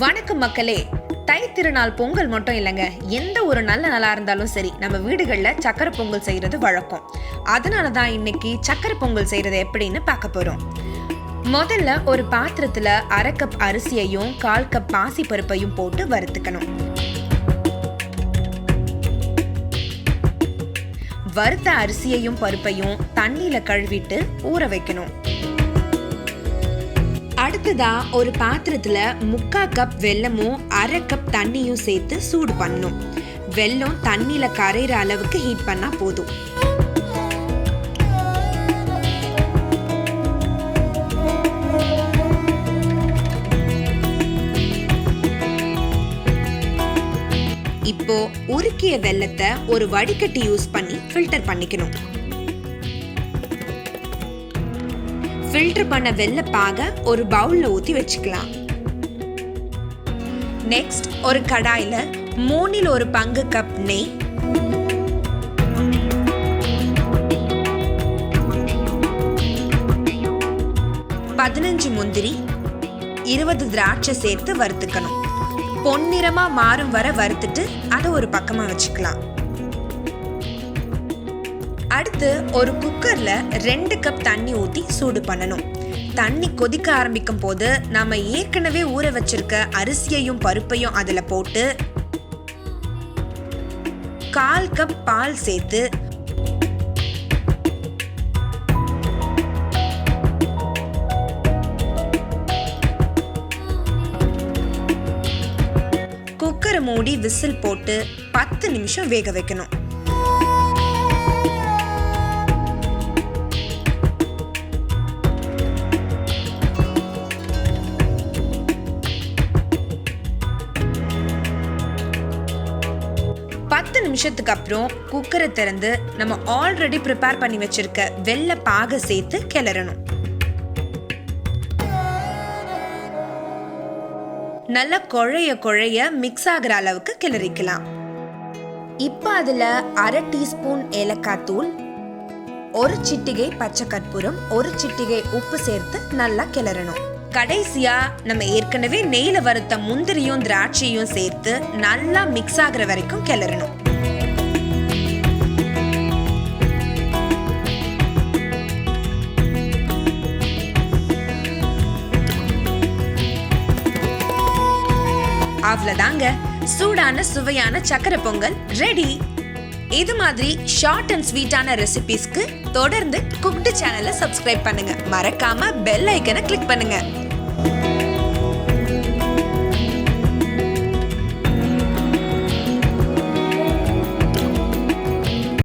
வணக்கம் மக்களே. தை திருநாள் பொங்கல் மட்டும் இல்லைங்க, எந்த ஒரு நல்ல நாளாக இருந்தாலும் சரி நம்ம வீடுகளில் சக்கரை பொங்கல் செய்கிறது வழக்கம். அதனால தான் இன்னைக்கு சக்கரை பொங்கல் செய்கிறது எப்படின்னு பார்க்க போகிறோம். முதல்ல ஒரு பாத்திரத்தில் 1/2 கப் அரிசியையும் 1/4 கப் பாசி பருப்பையும் போட்டு வறுத்துக்கணும். வறுத்த அரிசியையும் பருப்பையும் தண்ணியில் கழுவிட்டு ஊற வைக்கணும். அடுத்ததா ஒரு பாத்திரத்துல 3/4 கப் வெல்லமும் 1/2 கப் தண்ணியும் சேர்த்து சூடு பண்ணணும். வெல்லம் தண்ணியில கரையிற அளவுக்கு ஹீட் பண்ணா போதும். இப்போ உருக்கிய வெல்லத்தை ஒரு வடிகட்டி யூஸ் பண்ணி ஃபில்டர் பண்ணிக்கணும். ஃபில்டர் பண்ண வெல்ல பாக ஒரு பவுல்ல ஊத்தி வச்சுக்கலாம். நெக்ஸ்ட் ஒரு கடாயில 3 1 பங்கு கப் நெய், 15 முந்திரி, 20 திராட்சை சேர்த்து வறுத்துக்கணும். பொன்னிறமா மாறும் வர வறுத்துட்டு அதை ஒரு பக்கமா வச்சுக்கலாம். அடுத்து ஒரு குக்கர்ல 2 கப் தண்ணி ஊத்தி சூடு பண்ணணும். தண்ணி கொதிக்க ஆரம்பிக்கும் போது நாம ஏற்கனவே ஊற வச்சிருக்க அரிசியையும் பருப்பையும் அதுல போட்டு 1/4 கப் பால் சேர்த்து குக்கரை மூடி விசில் போட்டு 10 நிமிஷம் வேக வைக்கணும். நிமிஷத்துக்கு அப்புறம் குக்கரை திறந்து நம்ம ஆல்ரெடி ப்ரிப்பேர் பண்ணி வச்சிருக்க வெல்ல பாக சேர்த்து கிளறணும். நல்லா குழைய மிக்ஸ் ஆகிற அளவுக்கு கிளறிக்கலாம். இப்போ அதுல 1/2 டீஸ்பூன் ஏலக்காய் தூள், 1 சிட்டிகை பச்சை கற்பூரம், 1 சிட்டிகை உப்பு சேர்த்து நல்லா கிளறணும். கடைசியா நம்ம ஏற்கனவே நெய்ல வறுத்த முந்திரியும் திராட்சையும் சேர்த்து நல்லா மிக்ஸ் ஆகிற வரைக்கும் கிளறணும். அவ்வளவுதாங்க, சூடான சுவையான சக்கரை பொங்கல் ரெடி. இது மாதிரி ஷார்ட் அண்ட் ஸ்வீட்டான ரெசிபிஸ்க்கு தொடர்ந்து குக்டு சேனலை சப்ஸ்கிரைப் பண்ணுங்க. மறக்காம பெல் ஐக்கனை கிளிக் பண்ணுங்க.